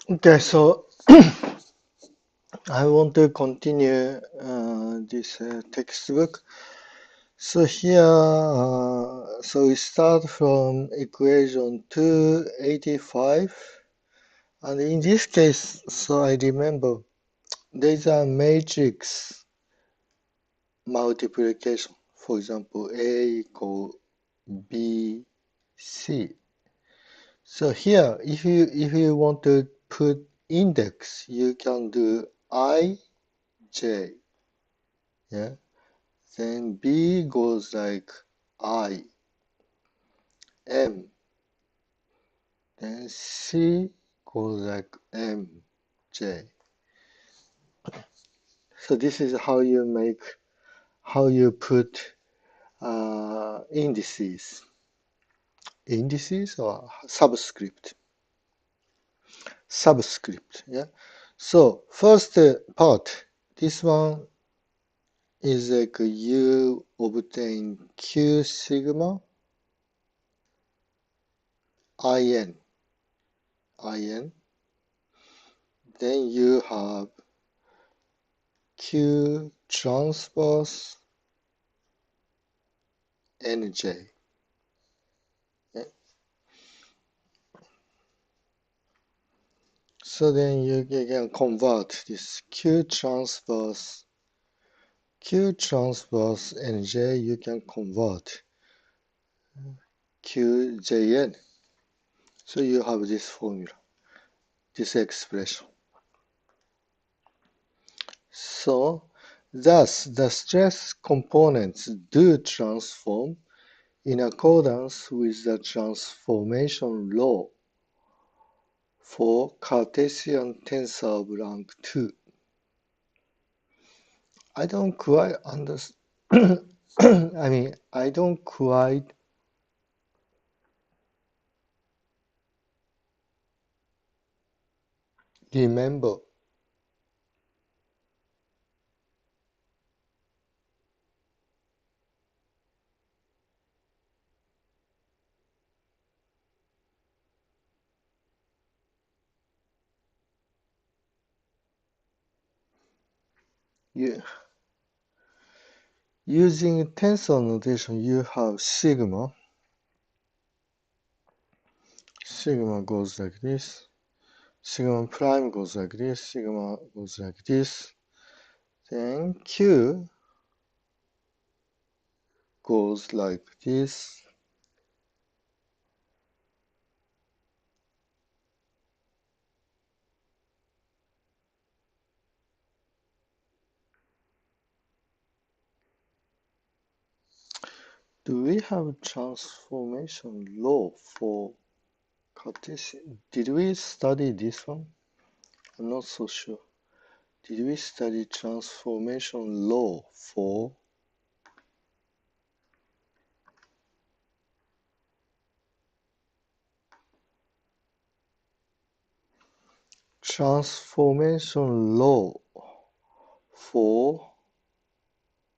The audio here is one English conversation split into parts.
Okay, so I want to continue this textbook. So here, so we start from equation 285, and in this case, so I remember there is a matrix multiplication. For example, A equal B, C. So here, if you want to put index, you can do I, J, yeah. Then B goes like I, M. Then C goes like M, J. So this is how you put indices or subscript, yeah. So first part, this one is like you obtain Q sigma in, then you have Q transpose Nj. Yeah. So then you can convert this Q transpose Nj, you can convert Qjn. So you have this formula, this expression. So thus the stress components do transform in accordance with the transformation law for Cartesian tensor of rank 2. I don't quite understand. I don't quite remember. Yeah. Using tensor notation, you have sigma. Sigma goes like this. Sigma prime goes like this. Sigma goes like this. Then Q goes like this. Do we have transformation law for Cartesian? Did we study this one? I'm not so sure. Did we study transformation law for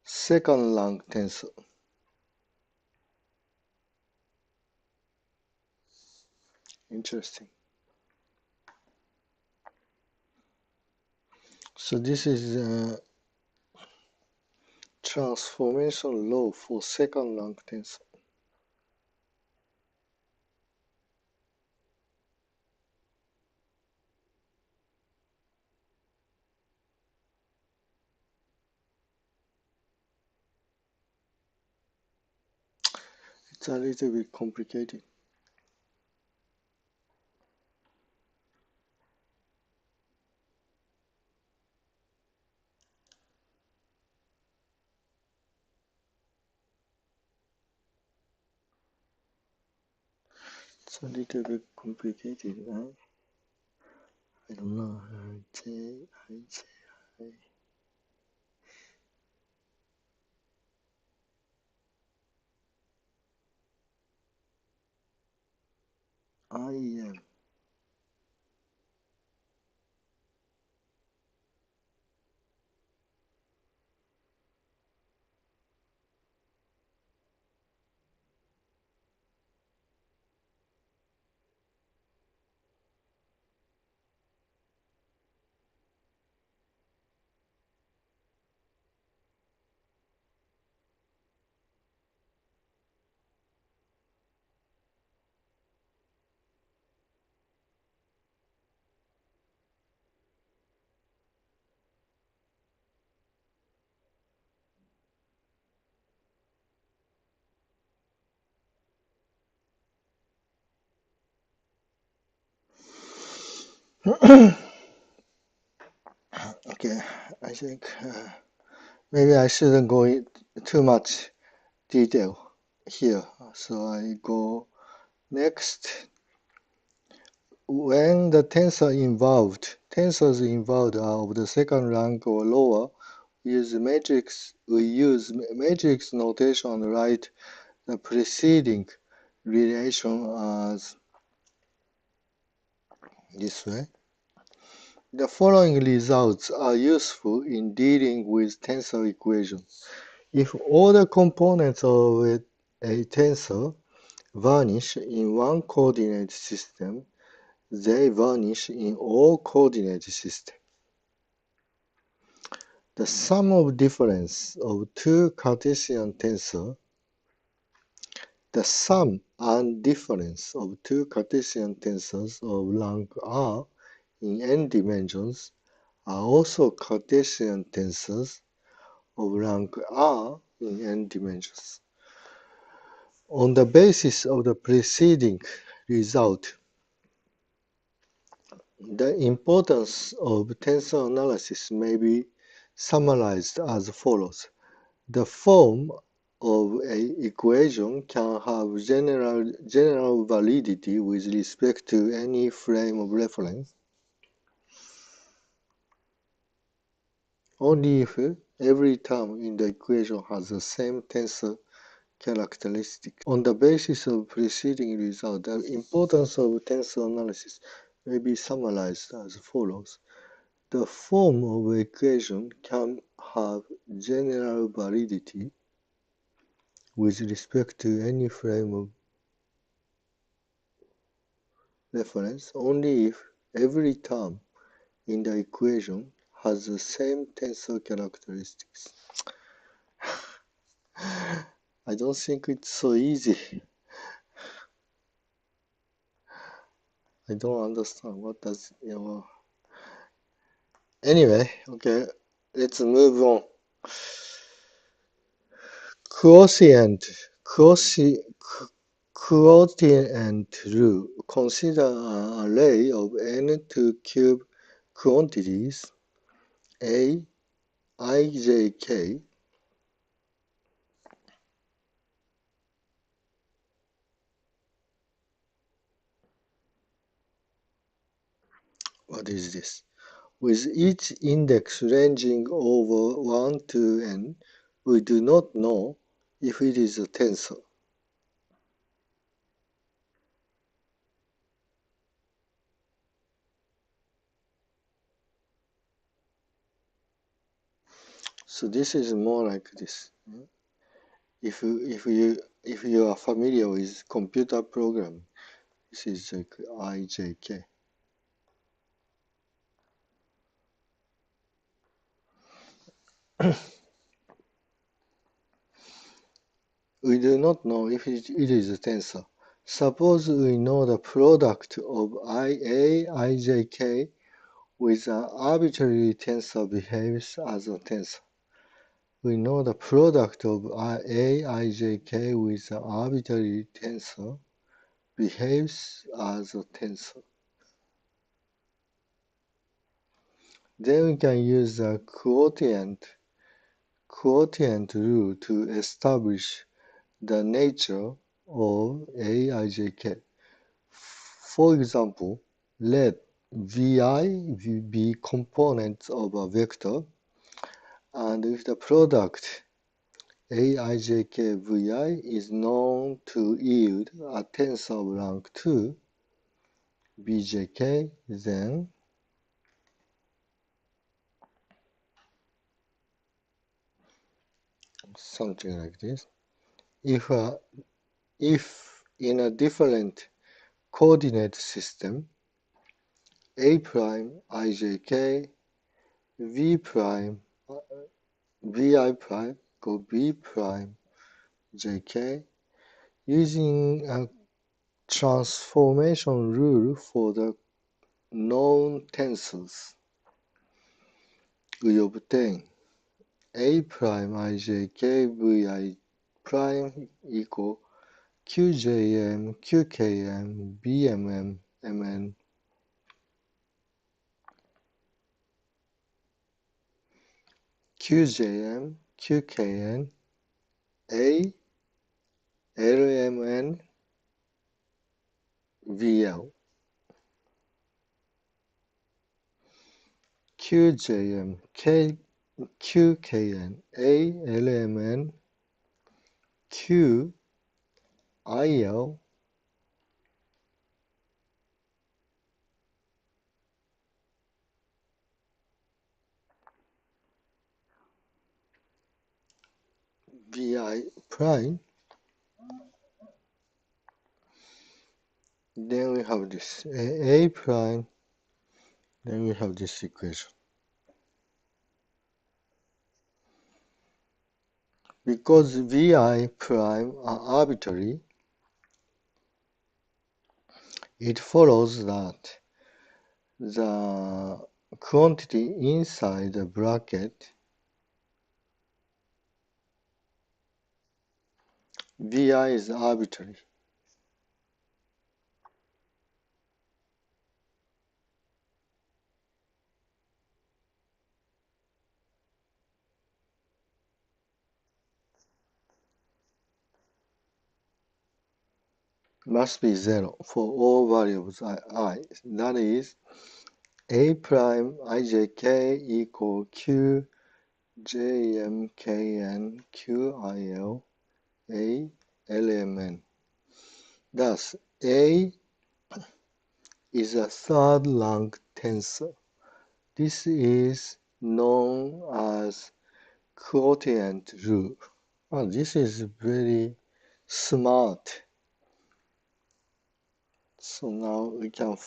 second rank tensor? Interesting. So this is transformation law for second rank tensor. It's a little bit complicated. It's a little bit complicated, right? I don't know. J, I, J, I, M. Okay, I think maybe I shouldn't go in too much detail here. So I go next. When the tensors involved are of the second rank or lower, we use matrix notation and write the preceding relation as this way. The following results are useful in dealing with tensor equations. If all the components of a tensor vanish in one coordinate system, they vanish in all coordinate systems. The sum of difference of two Cartesian tensors, the sum and difference of two Cartesian tensors of rank R in n dimensions are also Cartesian tensors of rank R in n dimensions. On the basis of the preceding result, the importance of tensor analysis may be summarized as follows. The form of an equation can have general validity with respect to any frame of reference only if every term in the equation has the same tensor characteristic. On the basis of preceding result, the importance of tensor analysis may be summarized as follows. The form of an equation can have general validity with respect to any frame of reference only if every term in the equation has the same tensor characteristics. I don't think it's so easy. I don't understand what does, Anyway, okay, let's move on. Quotient, quotient rule. Consider an array of n2 cube quantities A, I, J, K. What is this? With each index ranging over 1 to n, we do not know if it is a tensor. So this is more like this. If you are familiar with computer programming, this is like IJK. We do not know if it is a tensor. Suppose we know the product of IA, IJK with an arbitrary tensor behaves as a tensor. We know the product of A, IJK with an arbitrary tensor behaves as a tensor. Then we can use the quotient rule to establish the nature of AIJK. For example, let Vi be components of a vector, and if the product AIJK is known to yield a tensor of rank 2, BJK, then something like this. If in a different coordinate system, A prime IJK, V prime Vi prime go B prime JK, using a transformation rule for the known tensors, we obtain A prime IJK Vi prime equal QJM, QKM, BMM, MN. QJM, QKN, A, LMN, VL. QJM, QKN, A, LMN, Q, IL, VI prime. Then we have this A prime. Then we have this equation. Because VI prime are arbitrary, it follows that the quantity inside the bracket VI is arbitrary. Must be 0 for all variables I. That is A prime ijk equal Q jmkn qil A lmn. Thus, A is a third-rank tensor. This is known as quotient rule. This is very smart. So now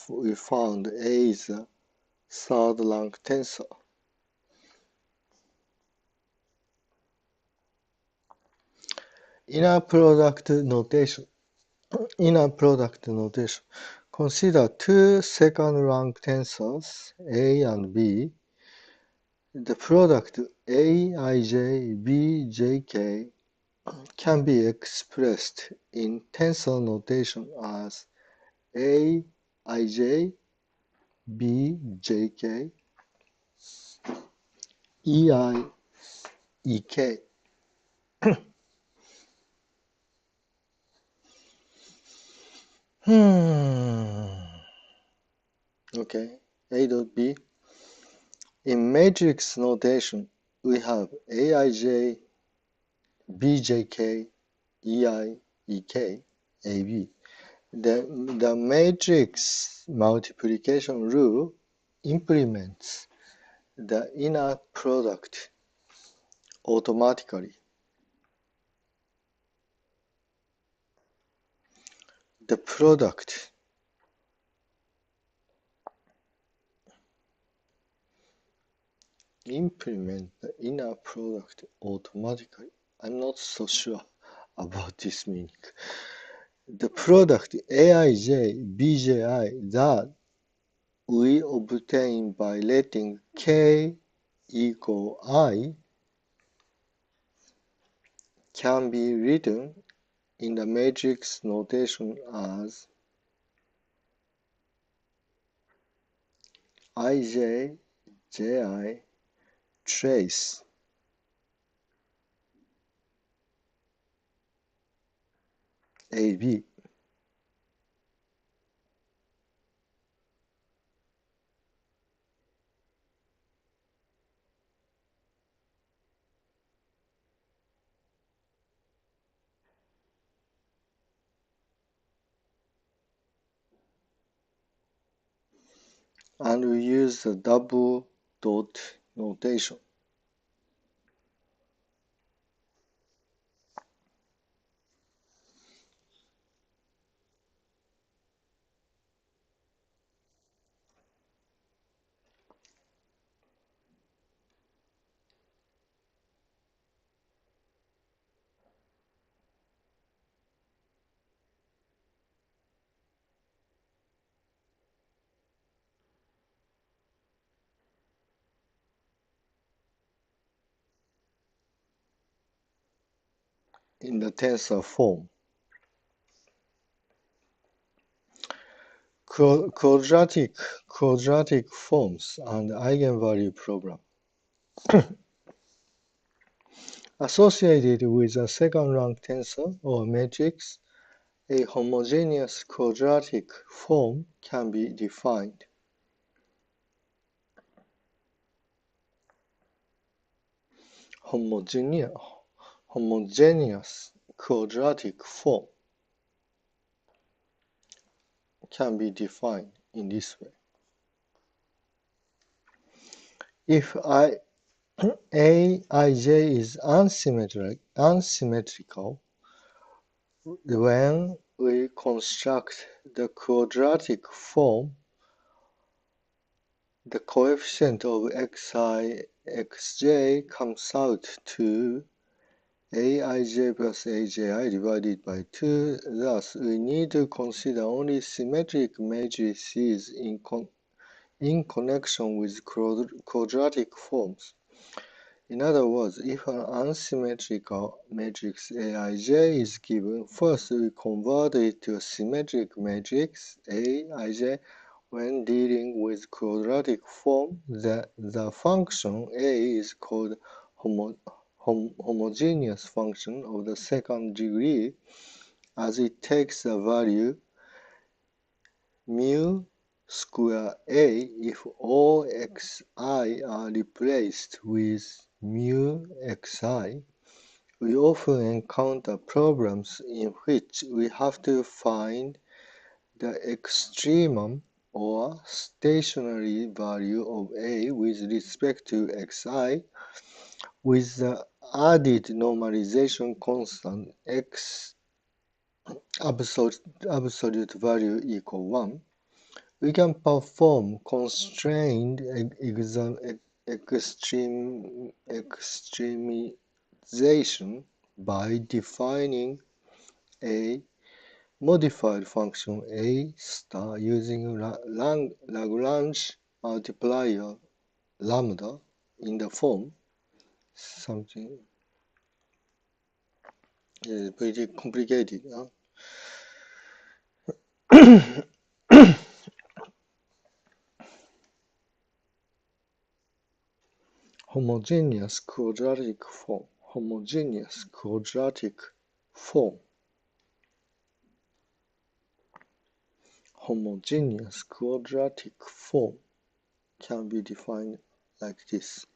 we found A is a third-rank tensor. Inner product notation. Consider two second-rank tensors, A and B. The product Aij Bjk can be expressed in tensor notation as Aij Bjk Eik. Okay, A dot B. In matrix notation, we have Aij Bjk Eik AB. The matrix multiplication rule implements the inner product automatically. The product implement the inner product automatically. I'm not so sure about this meaning. The product Aij Bji that we obtain by letting k equal I can be written in the matrix notation as Ij Ji trace AB. And we use the double dot notation. In the tensor form. Quadratic forms and eigenvalue problem. Associated with a second-rank tensor or matrix, a homogeneous quadratic form can be defined. Homogeneous quadratic form can be defined in this way. If Aij is unsymmetrical, when we construct the quadratic form, the coefficient of xi, xj comes out to Aij plus Abi divided by 2. Thus, we need to consider only symmetric matrices in connection with quadratic forms. In other words, if an unsymmetrical matrix Aij is given, first we convert it to a symmetric matrix Aij. When dealing with quadratic form, the function A is called homogeneous function of the second degree, as it takes the value mu square A if all xi are replaced with mu xi. We often encounter problems in which we have to find the extremum or stationary value of A with respect to xi, with the added normalization constant x absolute value equal 1. We can perform constrained extremization by defining a modified function A star using Lagrange multiplier lambda in the form something pretty complicated. Homogeneous quadratic form. Homogeneous quadratic form. Homogeneous quadratic form can be defined like this.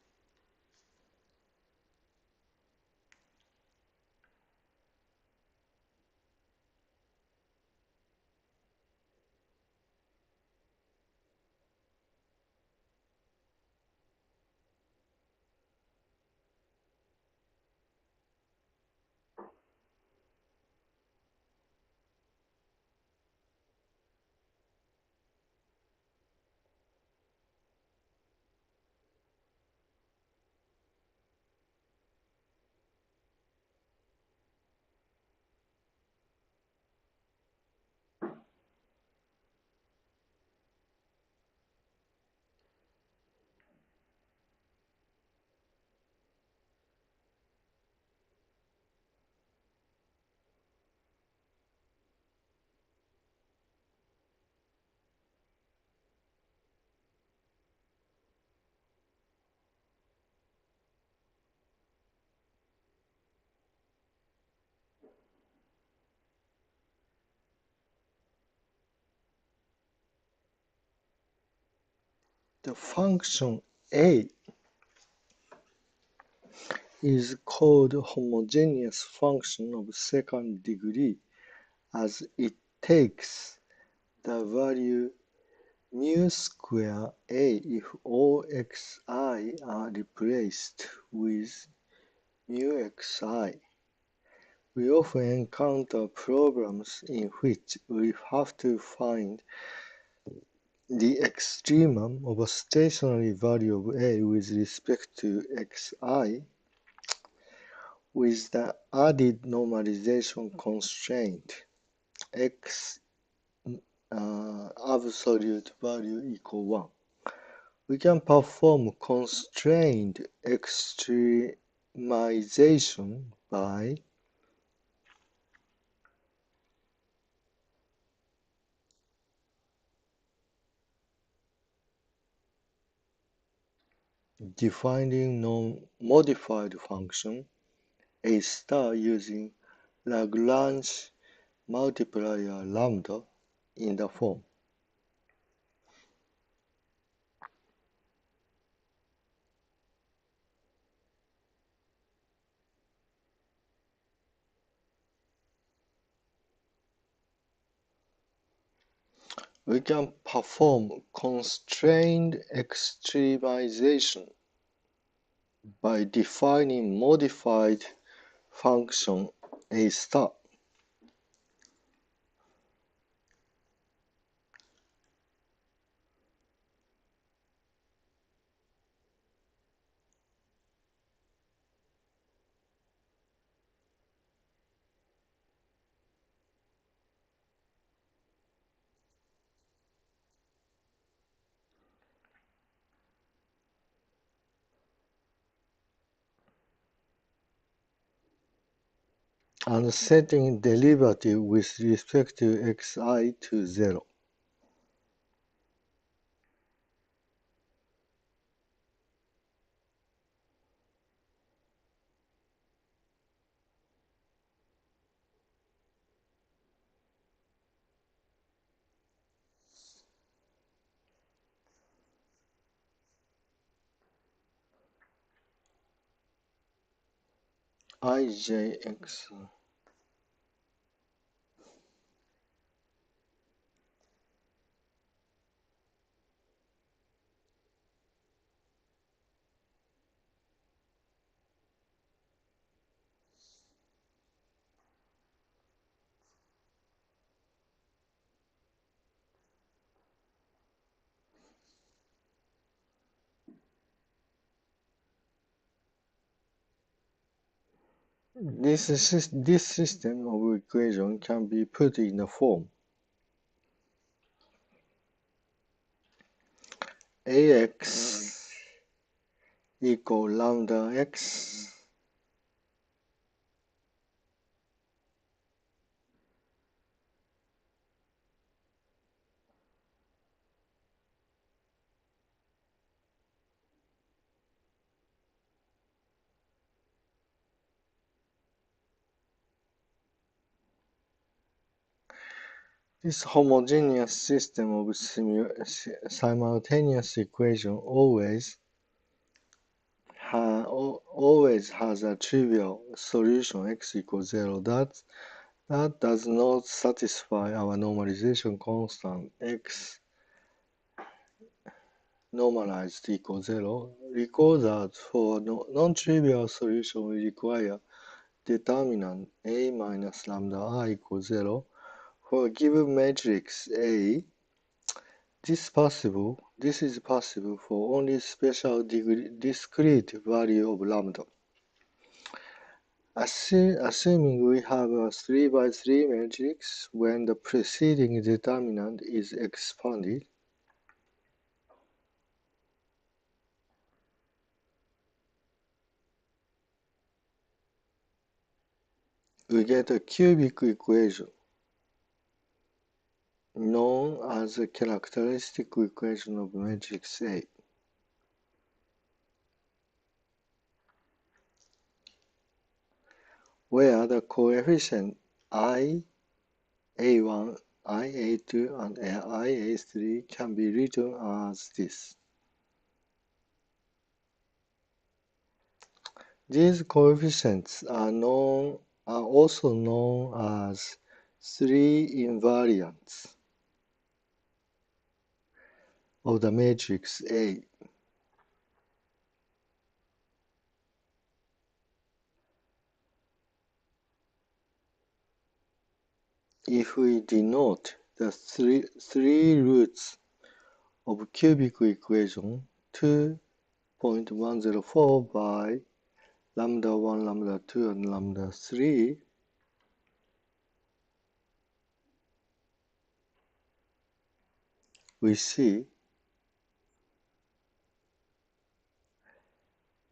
The function A is called homogeneous function of second degree as it takes the value mu square A if all xi are replaced with mu xi. We often encounter problems in which we have to find the extremum of a stationary value of A with respect to xi with the added normalization constraint x absolute value equal 1. We can perform constrained extremization by defining non-modified function A star using Lagrange multiplier lambda in the form. We can perform constrained extremization by defining modified function A star. And setting derivative with respect to xi to 0. ijx. This system of equation can be put in the form ax equal lambda x This homogeneous system of simultaneous equation always has a trivial solution x equals 0. That does not satisfy our normalization constant x normalized equals 0. Recall that for non-trivial solution we require determinant A minus lambda I equals 0. For a given matrix A, this is possible for only special discrete value of lambda. Assuming we have a 3 by 3 matrix when the preceding determinant is expanded, we get a cubic equation known as the characteristic equation of matrix A, where the coefficient I, A1, IA2, and IA3 can be written as this. These coefficients are also known as three invariants of the matrix A. If we denote the three roots of cubic equation 2.104 by lambda 1, lambda 2, and lambda 3, we see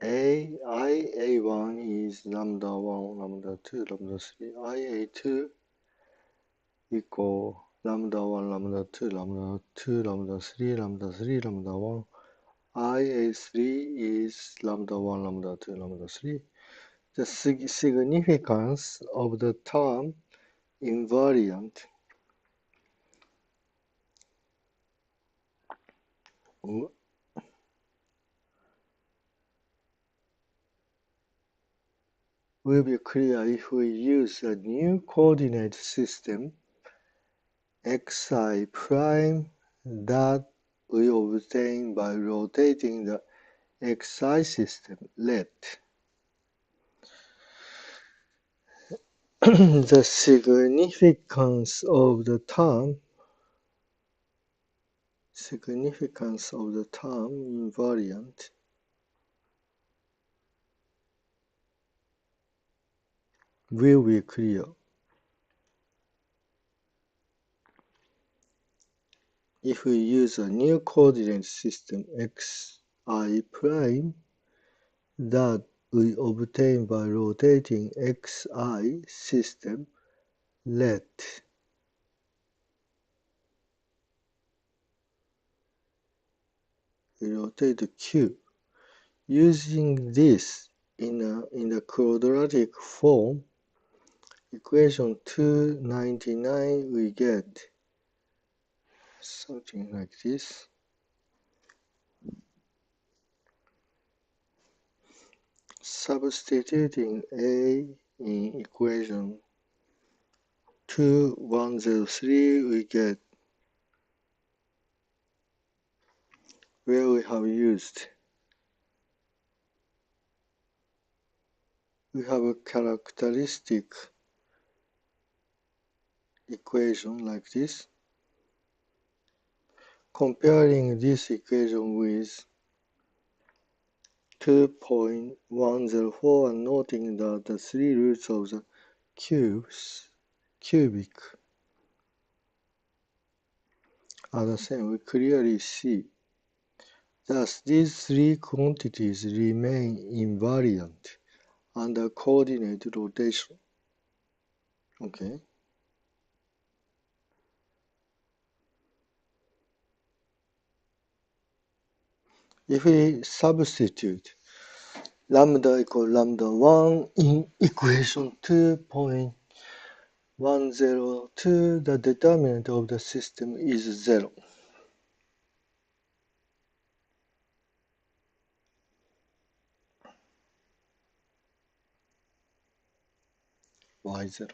IA1 is lambda 1, lambda 2, lambda 3, IA2 equal lambda 1, lambda 2, lambda 2, lambda 3, lambda 3, lambda 1. IA3 is lambda 1, lambda 2, lambda 3. the significance of the term invariant will be clear if we use a new coordinate system xi prime that we obtain by rotating the xi system. Let the significance of the term invariant will be clear if we use a new coordinate system xi prime that we obtain by rotating xi system. Let we rotate q. Using this in the quadratic form, equation 299, we get something like this. Substituting A in equation 2103, we get where we have used. We have a characteristic equation like this. Comparing this equation with 2.104 and noting that the three roots of the cubic are the same, we clearly see. Thus, these three quantities remain invariant under coordinate rotation. Okay. If we substitute lambda equal lambda 1 in equation 2.102, the determinant of the system is 0. Y0.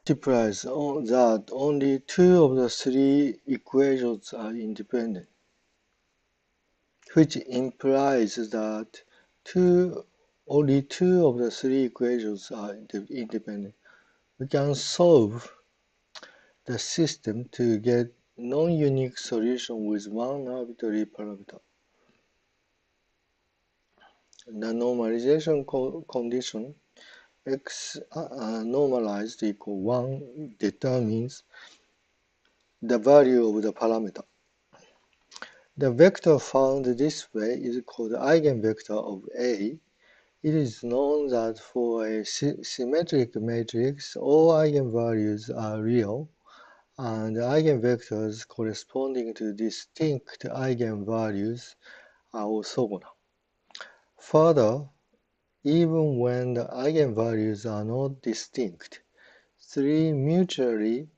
Multiplies that only two of the three equations are independent, which implies that only two of the three equations are independent. We can solve the system to get non-unique solution with one arbitrary parameter. The normalization condition x normalized equal 1 determines the value of the parameter. The vector found this way is called eigenvector of A. It is known that for a symmetric matrix, all eigenvalues are real, and eigenvectors corresponding to distinct eigenvalues are orthogonal. Further, even when the eigenvalues are not distinct, three mutually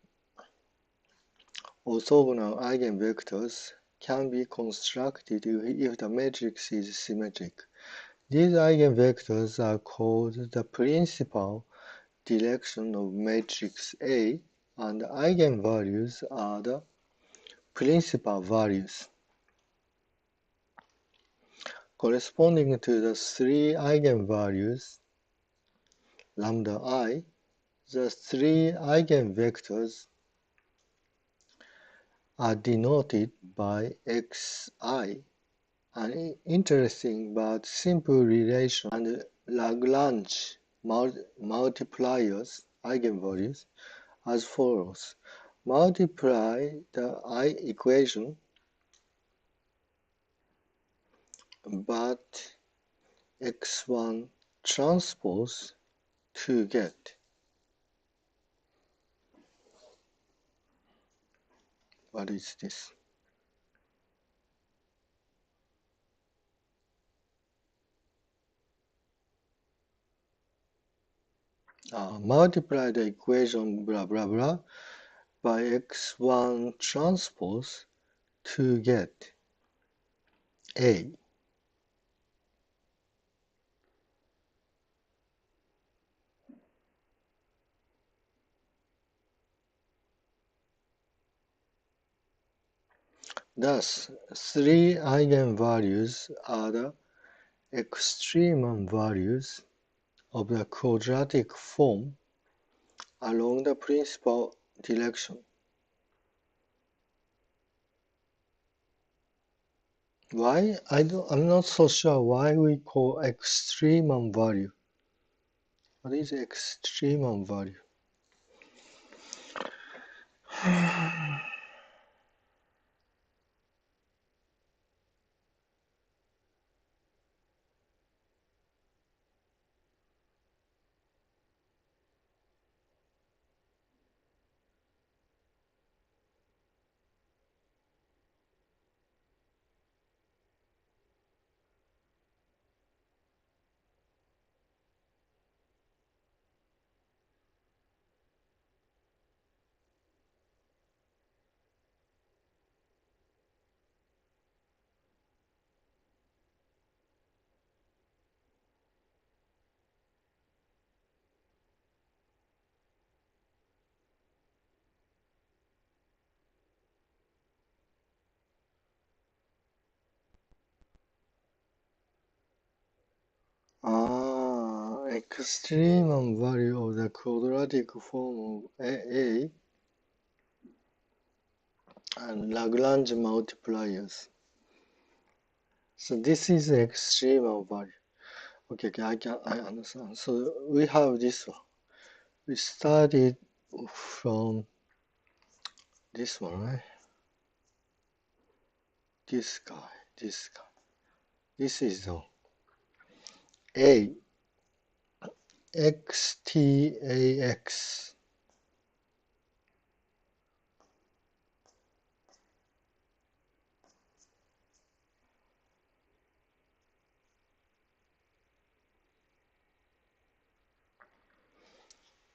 orthogonal eigenvectors can be constructed if the matrix is symmetric. These eigenvectors are called the principal direction of matrix A, and the eigenvalues are the principal values. Corresponding to the three eigenvalues, lambda I, the three eigenvectors are denoted by xi, an interesting but simple relation, and Lagrange multipliers eigenvalues as follows. Multiply the I equation but x1 transpose to get What is this? Multiply the equation blah blah blah by x1 transpose to get A. Thus, three eigenvalues are the extremum values of the quadratic form along the principal direction. Why? I'm not so sure why we call extremum value. What is extremum value? Extremum value of the quadratic form of A and Lagrange multipliers. So this is the extremum value. Okay, I understand. So we have this one. We started from this one, right? This guy, this guy. This is the A, XTAX.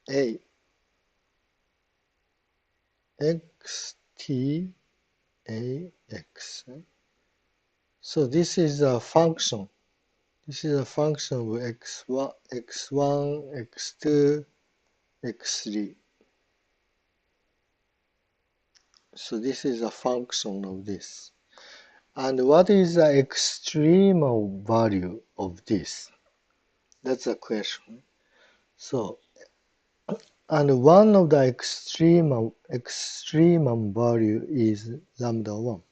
A, XTAX. So this is a function. This is a function of x1, x2, x3. So this is a function of this. And what is the extremal value of this? That's the question. So, and one of the extremum value is lambda 1.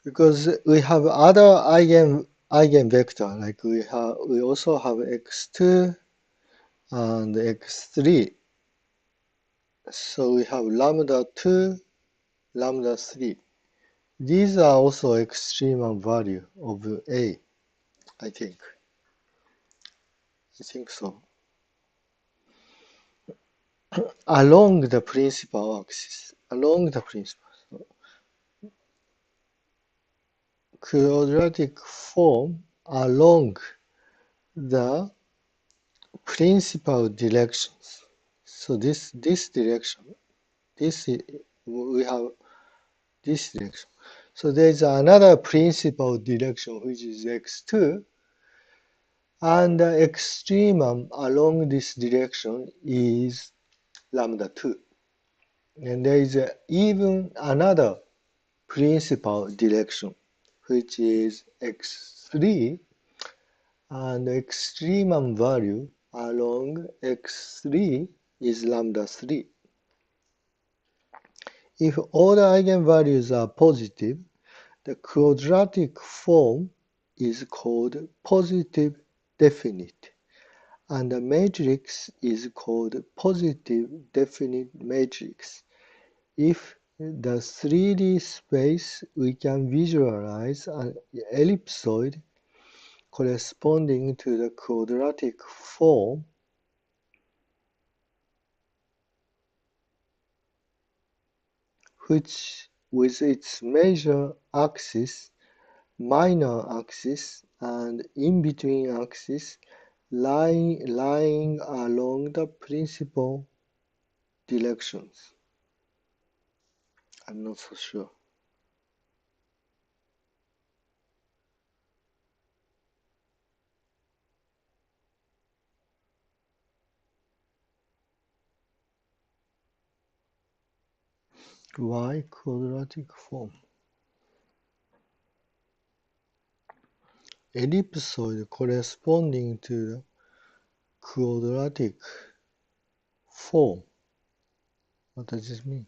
Because we have other eigenvector, like we also have x2 and x3. So we have lambda 2, lambda 3. These are also extremum value of A, I think. I think so. Along the principal axis. Along the principal. So quadratic form along the principal directions. So this direction. We have this direction. So there is another principal direction which is x2, and the extremum along this direction is lambda 2. And there is even another principal direction which is x3, and the extremum value along x3 is lambda 3. If all the eigenvalues are positive, the quadratic form is called positive definite, and the matrix is called positive definite matrix. If the 3D space, we can visualize an ellipsoid corresponding to the quadratic form which with its major axis, minor axis, and in-between axis lying along the principal directions. I'm not so sure. Why quadratic form? Ellipsoid corresponding to the quadratic form. What does this mean?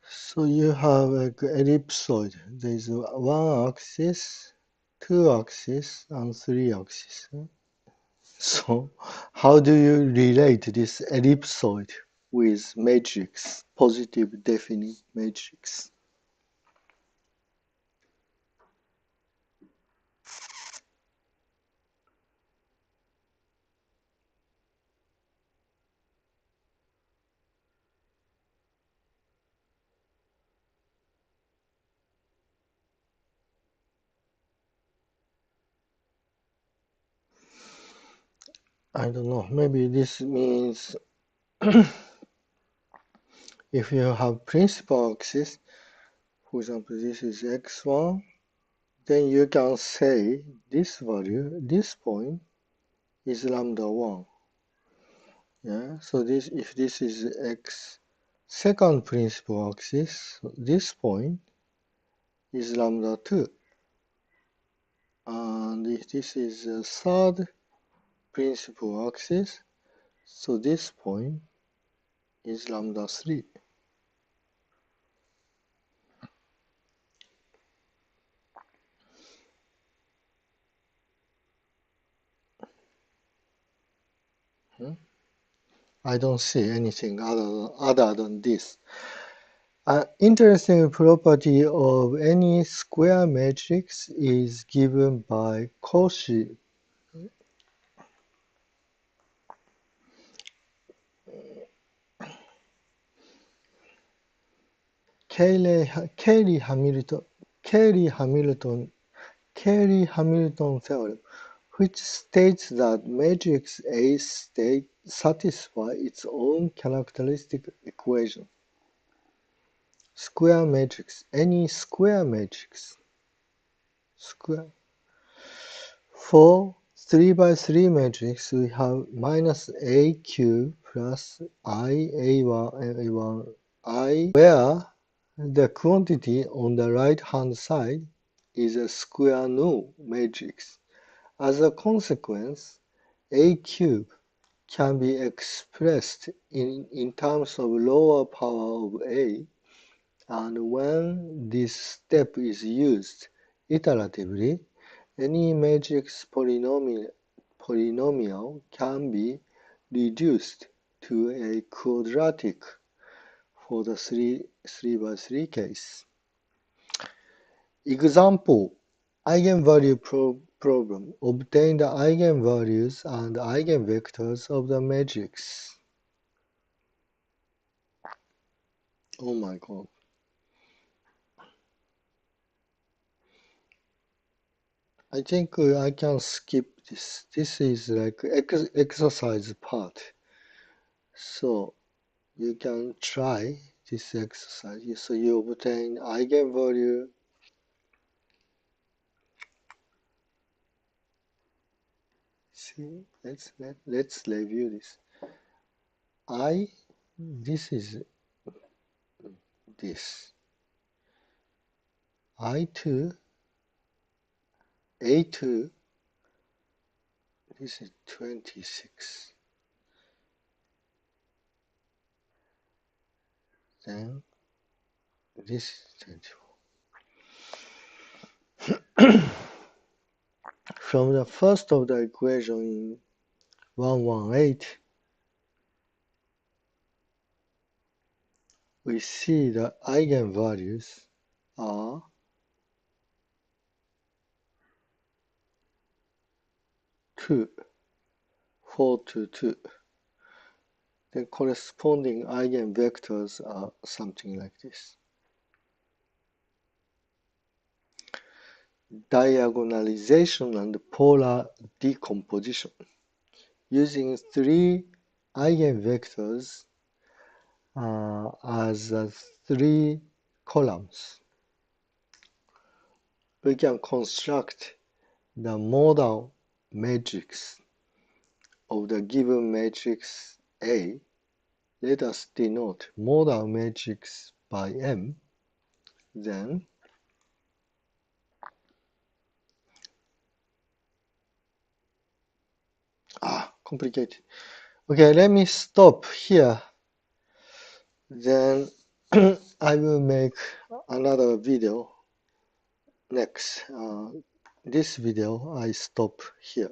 So you have an ellipsoid. There is one axis, two axis, and three axis. So how do you relate this ellipsoid with matrix, positive definite matrix? I don't know. Maybe this means if you have principal axis, for example, this is x1, then you can say this value, this point is lambda 1. Yeah, so this if this is x second principal axis, this point is lambda 2. And if this is a third principal axis, so this point is lambda 3. I don't see anything other than this. An interesting property of any square matrix is given by Cauchy. Cayley-Hamilton theorem, which states that matrix A satisfies its own characteristic equation. Square matrix, any square matrix. For 3 by 3 matrix, we have minus A cubed plus I A1 I, where the quantity on the right hand side is a square null matrix. As a consequence, A cubed can be expressed in terms of lower power of A, and when this step is used iteratively, any matrix polynomial can be reduced to a quadratic for the 3 by 3 case. Example: eigenvalue problem. Obtain the eigenvalues and eigenvectors of the matrix. Oh my god. I think I can skip this. This is like exercise part. So you can try this exercise. So you obtain eigenvalue. See, let's review this. This is this. I2, A2, this is 26. Then this is 24. From the first of the equation in 118, we see the eigenvalues are 2, 4 to 2. The corresponding eigenvectors are something like this. Diagonalization and polar decomposition. Using 3 eigenvectors as 3 columns, we can construct the modal matrix of the given matrix A. Let us denote modal matrix by M. Then complicated. Okay, let me stop here. Then I will make another video next. This video I stop here.